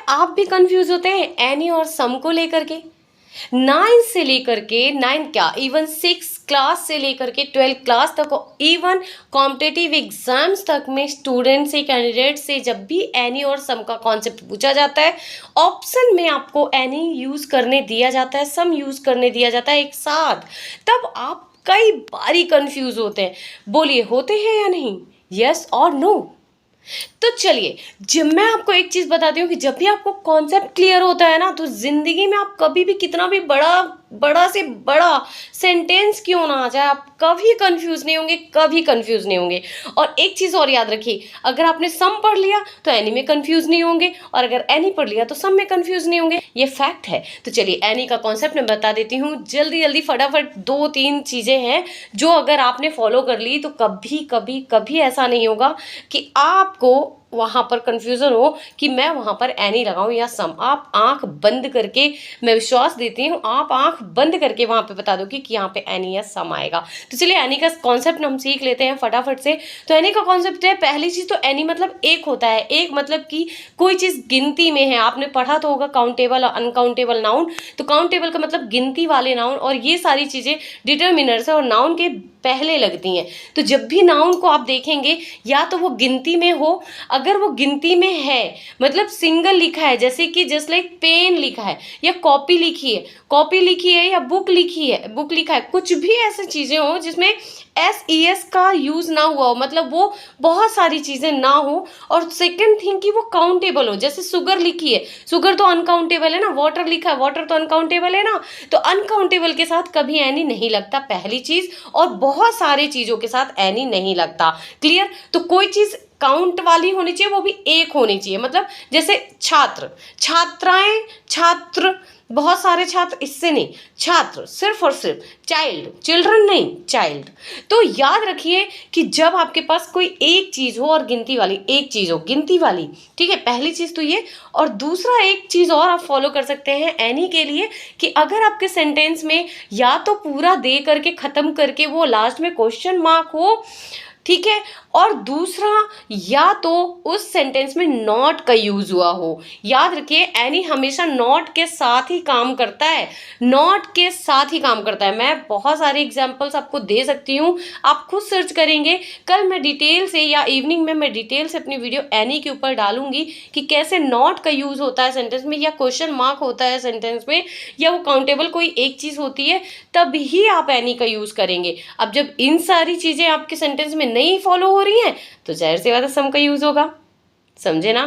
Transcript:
आप भी कंफ्यूज होते हैं एनी और सम को लेकर के? 9 से लेकर के 9 क्या इवन 6 क्लास से लेकर के 12 क्लास तक, इवन कॉम्पिटिटिव एग्जाम्स तक में स्टूडेंट से, कैंडिडेट से जब भी एनी और सम का कॉन्सेप्ट पूछा जाता है, ऑप्शन में आपको एनी यूज करने दिया जाता है, सम यूज करने दिया जाता है एक साथ, तब आप कई बारी कंफ्यूज होते हैं। बोलिए होते हैं या नहीं? यस और नो? तो चलिए, जब मैं आपको एक चीज बताती हूँ कि जब भी आपको कॉन्सेप्ट क्लियर होता है ना, तो जिंदगी में आप कभी भी कितना भी बड़ा से बड़ा सेंटेंस क्यों ना आ जाए, आप कभी कंफ्यूज नहीं होंगे, कभी कंफ्यूज नहीं होंगे। और एक चीज और याद रखिए, अगर आपने सम पढ़ लिया तो एनी में कंफ्यूज नहीं होंगे, और अगर एनी पढ़ लिया तो सम में कंफ्यूज नहीं होंगे, ये फैक्ट है। तो चलिए, एनी का कॉन्सेप्ट मैं बता देती हूँ जल्दी जल्दी फटाफट। 2-3 चीजें हैं जो अगर आपने फॉलो कर ली तो कभी कभी कभी ऐसा नहीं होगा कि आपको वहां पर कंफ्यूजन हो कि मैं वहां पर एनी लगाऊं या सम। आप आंख बंद करके, मैं विश्वास देती हूँ, आप आंख बंद करके वहां पे बता दो कि यहाँ पे एनी या सम आएगा। तो चलिए, एनी का कॉन्सेप्ट हम सीख लेते हैं फटाफट से। तो एनी का कॉन्सेप्ट है, पहली चीज तो एनी मतलब एक होता है। एक मतलब कि कोई चीज गिनती में है। आपने पढ़ा तो होगा काउंटेबल और अनकाउंटेबल नाउन। तो काउंटेबल का मतलब गिनती वाले नाउन, और ये सारी चीजें डिटर्मिनर्स है और नाउन के पहले लगती हैं। तो जब भी नाउन को आप देखेंगे, या तो वो गिनती में हो, अगर वो गिनती में है मतलब सिंगल लिखा है, जैसे कि जस्ट लाइक पेन लिखा है, या कॉपी लिखी है या बुक लिखा है, कुछ भी ऐसी चीजें हो जिसमें SES का यूज ना हुआ हो, मतलब वो बहुत सारी चीजें ना हो। और सेकंड थिंग कि वो काउंटेबल हो, जैसे शुगर लिखी है, शुगर तो अनकाउंटेबल है ना, वाटर लिखा है, वाटर तो अनकाउंटेबल है ना, तो अनकाउंटेबल के साथ कभी एनी नहीं लगता, पहली चीज। और बहुत सारे चीजों के साथ एनी नहीं लगता। क्लियर? तो कोई चीज काउंट वाली होनी चाहिए, वो भी एक होनी चाहिए। मतलब जैसे छात्र, छात्राएं, छात्र, बहुत सारे छात्र, इससे नहीं, छात्र सिर्फ और सिर्फ, चाइल्ड, चिल्ड्रन नहीं, चाइल्ड। तो याद रखिए कि जब आपके पास कोई एक चीज हो और गिनती वाली, एक चीज हो गिनती वाली, ठीक है, पहली चीज तो ये। और दूसरा एक चीज और आप फॉलो कर सकते हैं एनी के लिए, कि अगर आपके सेंटेंस में या तो पूरा दे करके खत्म करके वो लास्ट में क्वेश्चन मार्क हो, ठीक है, और दूसरा या तो उस सेंटेंस में नॉट का यूज हुआ हो। याद रखिए, एनी हमेशा नॉट के साथ ही काम करता है, नॉट के साथ ही काम करता है। मैं बहुत सारे एग्जांपल्स आपको दे सकती हूँ, आप खुद सर्च करेंगे। कल मैं डिटेल से, या इवनिंग में मैं डिटेल से अपनी वीडियो एनी के ऊपर डालूंगी कि कैसे नॉट का यूज होता है सेंटेंस में, या क्वेश्चन मार्क होता है सेंटेंस में, या वो काउंटेबल कोई एक चीज होती है, तब ही आप एनी का यूज करेंगे। अब जब इन सारी चीजें आपके सेंटेंस में नहीं फॉलो हो रही हैं, तो जाहिर सी बात है सम का यूज होगा। समझे ना?